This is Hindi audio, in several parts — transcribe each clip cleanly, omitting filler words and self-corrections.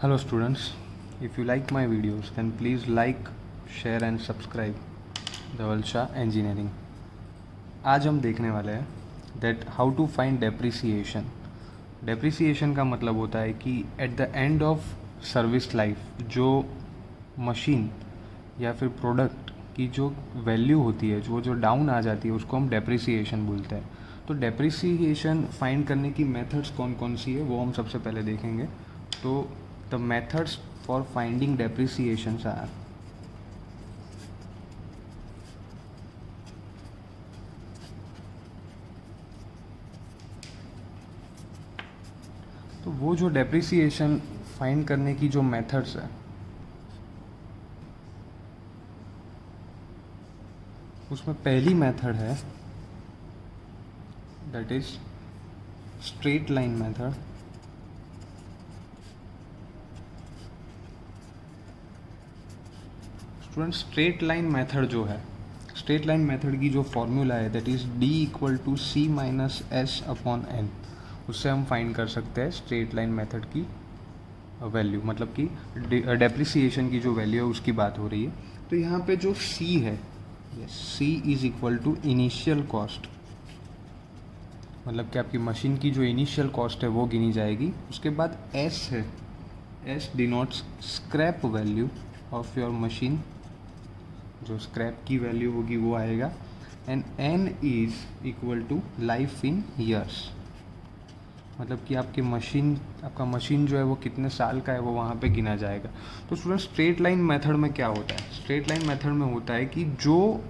Hello students, if you like my videos then please like, share and subscribe Dhawal Shah engineering। आज हम देखने वाले हैं that how to find depreciation। depreciation का मतलब होता है कि at the end of service life जो मशीन या फिर प्रोडक्ट की जो वैल्यू होती है जो डाउन आ जाती है उसको हम depreciation बोलते हैं। तो depreciation फाइंड करने की मेथड्स कौन कौन सी है वो हम सबसे पहले देखेंगे। तो the methods for finding depreciations are तो वो जो डेप्रिसिएशन फाइंड करने की जो मेथड्स है उसमें पहली मेथड है that is straight line method. Student straight line method जो है, स्ट्रेट लाइन मेथड की जो फॉर्मूला है that is d equal to c minus S upon N, उससे हम फाइंड कर सकते हैं स्ट्रेट लाइन मेथड की वैल्यू, मतलब कि डेप्रिसिएशन की जो वैल्यू है उसकी बात हो रही है। तो यहाँ पे जो c है, c is equal to initial cost, मतलब कि आपकी मशीन की जो इनिशियल कॉस्ट है वो गिनी जाएगी। उसके बाद s है, s denotes scrap value of your machine, जो स्क्रैप की वैल्यू होगी वो आएगा। And n is equal to life in years, मतलब कि आपका मशीन जो है वो कितने साल का है वो वहाँ पे गिना जाएगा। तो स्टूडेंट स्ट्रेट लाइन मेथड में क्या होता है, स्ट्रेट लाइन मेथड में होता है कि जो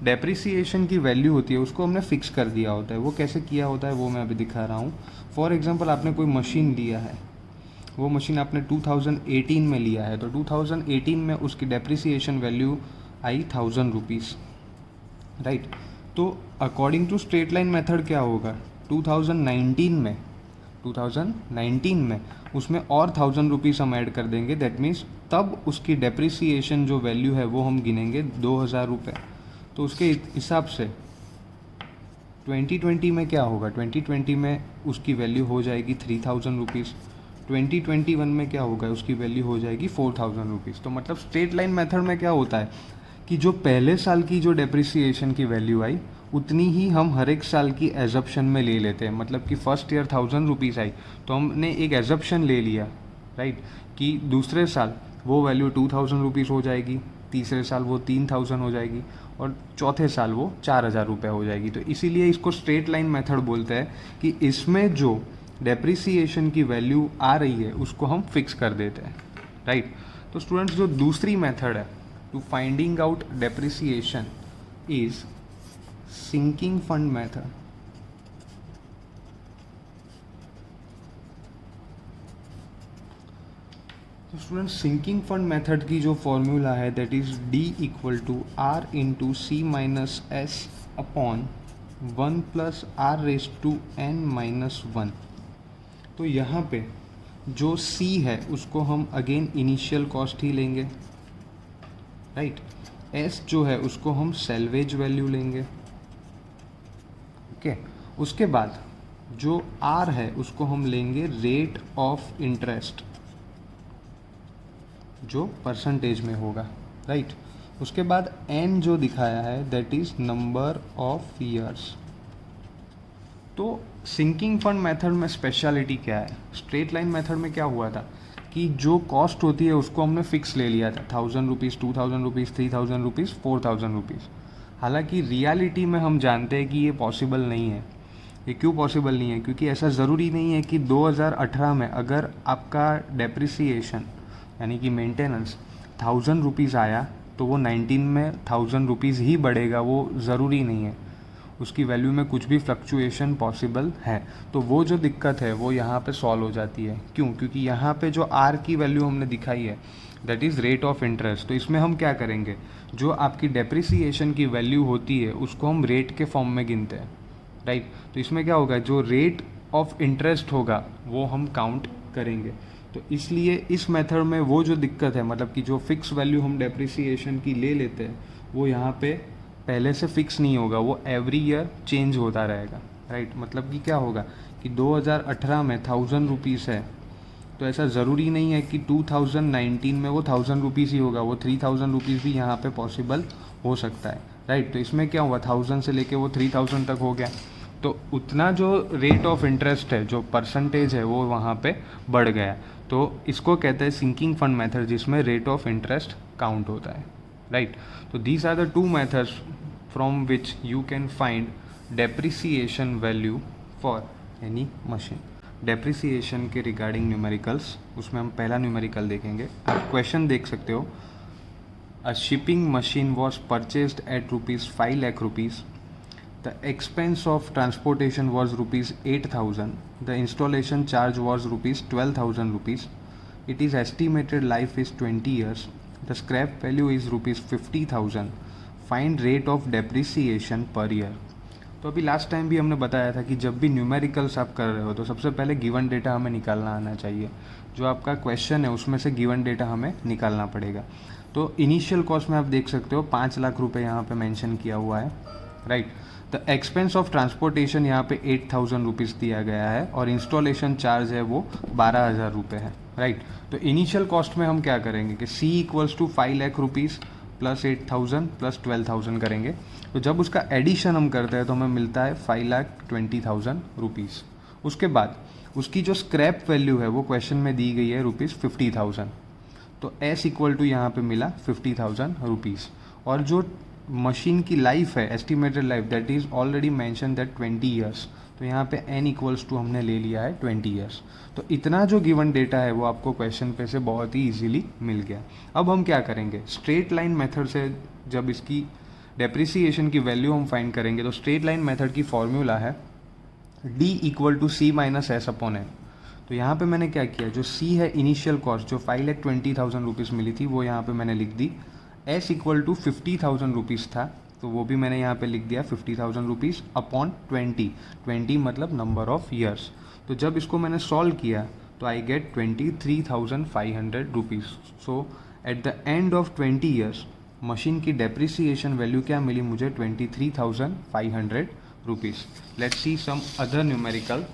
डेप्रिसिएशन की वैल्यू होती है उसको हमने फिक्स कर दिया होता है। वो कैसे किया होता है वो मैं अभी दिखा रहा हूँ। फॉर एग्जांपल आपने कोई मशीन लिया है, वो मशीन आपने 2018 में लिया है, तो 2018 में उसकी डेप्रिसिएशन वैल्यू आई 1000 रुपीज़, राइट। तो according to straight line method क्या होगा, 2019 में उसमें और 1000 रुपीज़ हम ऐड कर देंगे। दैट मीन्स तब उसकी डेप्रिसिएशन जो वैल्यू है वो हम गिनेंगे 2000 रुपये। तो उसके हिसाब से 2020 में क्या होगा, 2020 में उसकी वैल्यू हो जाएगी 3000 रुपीज़, 2021 में क्या होगा, उसकी वैल्यू हो जाएगी 4000 रुपीज़। तो मतलब स्ट्रेट लाइन मेथड में क्या होता है कि जो पहले साल की जो डेप्रिसिएशन की वैल्यू आई उतनी ही हम हर एक साल की एजप्शन में ले लेते हैं। मतलब कि फर्स्ट ईयर 1000 रुपीज़ आई तो हमने एक एजप्शन ले लिया, राइट, कि दूसरे साल वो वैल्यू 2000 रुपीज़ हो जाएगी, तीसरे साल वो 3000 हो जाएगी और चौथे साल वो 4000 रुपये हो जाएगी। तो इसीलिए इसको स्ट्रेट लाइन मेथड बोलते हैं कि इसमें जो डेप्रिसिएशन की वैल्यू आ रही है उसको हम फिक्स कर देते हैं, राइट। तो स्टूडेंट्स जो दूसरी मेथड है to finding out depreciation is sinking fund method. तो स्टूडेंट सिंकिंग फंड मेथड की जो फॉर्मूला है that is d equal to r into C minus S upon 1 plus R raise to n minus 1। तो यहाँ पे जो c है उसको हम अगेन इनिशियल कॉस्ट ही लेंगे, राइट। s जो है उसको हम सेल्वेज वैल्यू लेंगे, ओके। उसके बाद जो r है उसको हम लेंगे रेट ऑफ इंटरेस्ट, जो परसेंटेज में होगा, राइट। उसके बाद n जो दिखाया है that is number of years. तो सिंकिंग फंड मेथड में स्पेशलिटी क्या है, स्ट्रेट लाइन मेथड में क्या हुआ था कि जो कॉस्ट होती है उसको हमने फिक्स ले लिया था, 1000 रुपीज़, 2000 रुपीज़, 3000 रुपीज़, 4000 रुपीज़। हालांकि रियलिटी में हम जानते हैं कि ये पॉसिबल नहीं है। ये क्यों पॉसिबल नहीं है, क्योंकि ऐसा ज़रूरी नहीं है कि 2018 में अगर आपका डेप्रिसिएशन यानी कि मेंटेनेंस 1000 रुपीज़ आया तो वो 19 में 1000 रुपीज़ ही बढ़ेगा, वो ज़रूरी नहीं है। उसकी वैल्यू में कुछ भी फ्लक्चुएशन पॉसिबल है। तो वो जो दिक्कत है वो यहाँ पे सॉल्व हो जाती है। क्यों, क्योंकि यहाँ पे जो आर की वैल्यू हमने दिखाई है that is rate of interest. तो इसमें हम क्या करेंगे, जो आपकी डेप्रिसिएशन की वैल्यू होती है उसको हम रेट के फॉर्म में गिनते हैं, राइट। तो इसमें क्या होगा, जो रेट ऑफ इंटरेस्ट होगा वो हम काउंट करेंगे। तो इसलिए इस मेथड में वो जो दिक्कत है, मतलब कि जो फिक्स वैल्यू हम डेप्रिसिएशन की ले लेते हैं वो यहाँ पे पहले से फिक्स नहीं होगा, वो एवरी ईयर चेंज होता रहेगा, राइट। मतलब कि क्या होगा कि 2018 में 1000 रुपीज़ है तो ऐसा ज़रूरी नहीं है कि 2019 में वो 1000 रुपीज़ ही होगा, वो 3000 रुपीज़ भी यहाँ पे पॉसिबल हो सकता है, राइट। तो इसमें क्या हुआ, 1000 से लेके वो 3000 तक हो गया, तो उतना जो रेट ऑफ इंटरेस्ट है, जो परसेंटेज है, वो वहाँ पे बढ़ गया। तो इसको कहते हैं सिंकिंग फंड मेथड, जिसमें रेट ऑफ इंटरेस्ट काउंट होता है, राइट। तो these are the 2 methods from which you can find depreciation value for any machine. Depreciation के रिगार्डिंग न्यूमेरिकल्स, उसमें हम पहला न्यूमेरिकल देखेंगे। आप क्वेश्चन देख सकते हो, a shipping machine was purchased at ₹5 lakh rupees. The expense of transportation was ₹8,000. The installation charge was ₹12,000. It is estimated life is 20 years. The scrap value is ₹50,000. Find rate of depreciation per year. तो अभी लास्ट टाइम भी हमने बताया था कि जब भी न्यूमेरिकल्स आप कर रहे हो तो सबसे पहले गिवन डेटा हमें निकालना आना चाहिए। जो आपका क्वेश्चन है उसमें से गिवन डेटा हमें निकालना पड़ेगा। तो इनिशियल कॉस्ट में आप देख सकते हो 5 लाख रुपए यहाँ पे मेंशन किया हुआ है, right. The expense of transportation यहाँ पे 8000 रुपीज़ दिया गया है और इंस्टॉलेशन चार्ज है वो 12,000 रुपये है, राइट। तो इनिशियल कॉस्ट में हम क्या करेंगे कि C = 5 lakh rupees plus 8000 plus 12,000 करेंगे। तो जब उसका एडिशन हम करते हैं तो हमें मिलता है 5,20,000 रुपीज़। उसके बाद उसकी जो स्क्रैप वैल्यू है वो क्वेश्चन में दी गई है ₹50,000। तो S = यहाँ पे मिला 50,000 रुपीज़। और जो मशीन की लाइफ है, estimated life, that is already mention that 20 years. तो यहाँ पे N = हमने ले लिया है 20 ईयर्स। तो इतना जो गिवन डेटा है वो आपको क्वेश्चन पे से बहुत ही इजीली मिल गया। अब हम क्या करेंगे, स्ट्रेट लाइन मेथड से जब इसकी डेप्रिसिएशन की वैल्यू हम फाइंड करेंगे तो स्ट्रेट लाइन मेथड की फॉर्मूला है D = C - S/N। तो यहाँ पे मैंने क्या किया, जो C है इनिशियल कॉस्ट जो 5,20,000 रुपीज़ मिली थी वो यहाँ पे मैंने लिख दी। S = 50,000 रुपीज़ था तो वो भी मैंने यहाँ पे लिख दिया 50,000 रुपीज़ अपॉन 20 मतलब नंबर ऑफ ईयर्स। तो जब इसको मैंने सॉल्व किया तो I get 23,500 rupees. So at the end of 20 years machine की डेप्रिसिएशन वैल्यू क्या मिली मुझे, 23,500 rupees. Let's see some other numerical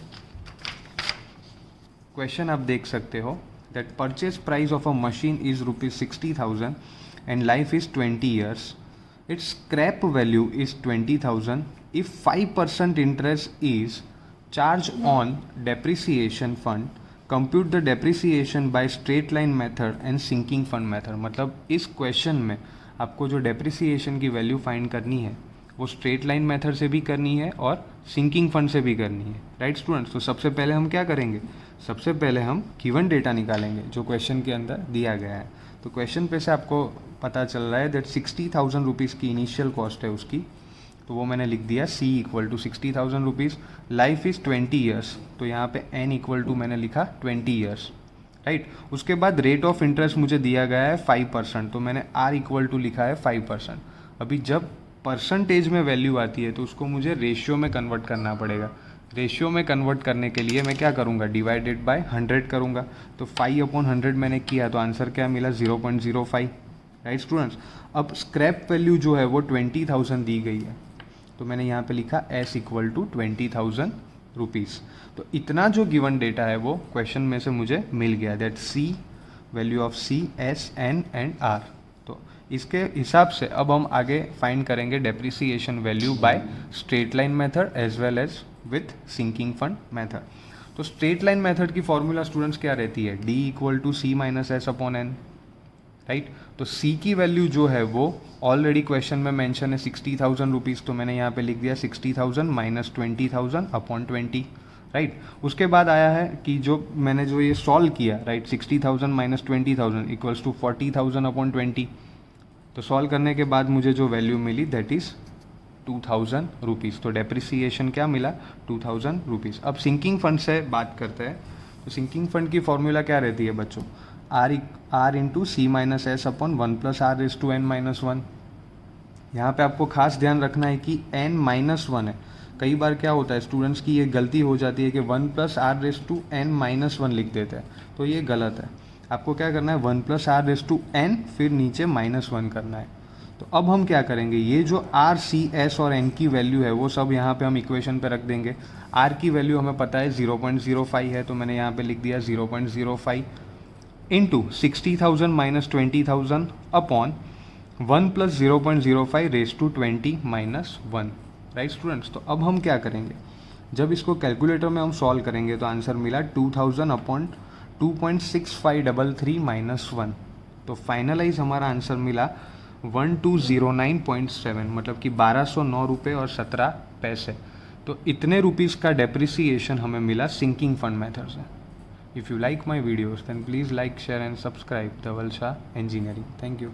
question. आप देख सकते हो that purchase price of a machine is ₹60,000 and life is 20 years. Its scrap value is 20,000. If 5% interest is charged on depreciation fund, compute the depreciation by straight line method and sinking fund method. मतलब इस क्वेश्चन में आपको जो डेप्रिसिएशन की वैल्यू फाइंड करनी है वो स्ट्रेट लाइन मेथड से भी करनी है और सिंकिंग फंड से भी करनी है, राइट स्टूडेंट्स। तो सबसे पहले हम क्या करेंगे, सबसे पहले हम गिवन डेटा निकालेंगे जो क्वेश्चन के अंदर दिया गया है। तो क्वेश्चन पे से आपको पता चल रहा है दैट 60,000 रुपीज़ की इनिशियल कॉस्ट है उसकी, तो वो मैंने लिख दिया C = 60,000 rupees. Life is 20 years, तो यहाँ पे N = मैंने लिखा 20 ईयर्स, राइट। उसके बाद रेट ऑफ इंटरेस्ट मुझे दिया गया है 5%, तो मैंने R = लिखा है 5%। अभी जब परसेंटेज में वैल्यू आती है तो उसको मुझे रेशियो में कन्वर्ट करना पड़ेगा। रेशियो में कन्वर्ट करने के लिए मैं क्या करूँगा, डिवाइडेड बाय 100 करूँगा। तो 5/100 मैंने किया तो आंसर क्या मिला, 0.05, राइट स्टूडेंट्स। अब स्क्रैप वैल्यू जो है वो 20,000 दी गई है, तो मैंने यहाँ पे लिखा S = 20,000 रुपीज़। तो इतना जो गिवन डेटा है वो क्वेश्चन में से मुझे मिल गया, that C, value of C, S, N and R। तो इसके हिसाब से अब हम आगे फाइंड करेंगे depreciation value by straight line method as well as with sinking fund method. तो स्ट्रेट लाइन मेथड की फॉर्मूला स्टूडेंट्स क्या रहती है, D = C - S/N, राइट। तो C की वैल्यू जो है वो ऑलरेडी क्वेश्चन में मेंशन है 60,000 रुपीज़, तो मैंने यहाँ पे लिख दिया 60,000 - 20,000 अपॉन 20, राइट। उसके बाद आया है कि जो मैंने जो ये सॉल्व किया, राइट, 60,000 - 20,000 = 40,000 अपॉन 20। तो सॉल्व करने के बाद मुझे जो वैल्यू मिली दैट इज़ 2,000 रुपीज़। तो डेप्रिसिएशन क्या मिला, 2,000 रुपीज़। अब सिंकिंग फंड से बात करते हैं। तो सिंकिंग फंड की फॉर्मूला क्या रहती है बच्चों, R × C - S/1 + R⁻n-1। यहाँ पे आपको खास ध्यान रखना है कि n-1 है। कई बार क्या होता है स्टूडेंट्स की ये गलती हो जाती है कि 1 + R⁻n-1 लिख देते हैं, तो ये गलत है। आपको क्या करना है, 1 + R⁻n फिर नीचे -1 करना है। तो अब हम क्या करेंगे, ये जो R, C, S और N की वैल्यू है वो सब यहाँ पे हम इक्वेशन पे रख देंगे। आर की वैल्यू हमें पता है 0.05 है, तो मैंने यहाँ पे लिख दिया 0.05 into 60,000 minus 20,000 upon 1 plus 0.05 raise to 20 minus 1, right students. तो अब हम क्या करेंगे, जब इसको कैलकुलेटर में हम सॉल्व करेंगे तो आंसर मिला 2000 अपॉन 2.6533 माइनस 1, तो फाइनलाइज हमारा आंसर मिला 1209.7, मतलब कि 1209 रुपये और 17 पैसे। तो इतने रुपीज़ का डेप्रिसिएशन हमें मिला सिंकिंग फंड मेथड से। If you like my videos then please like share and subscribe Dhaval Shah engineering. Thank you.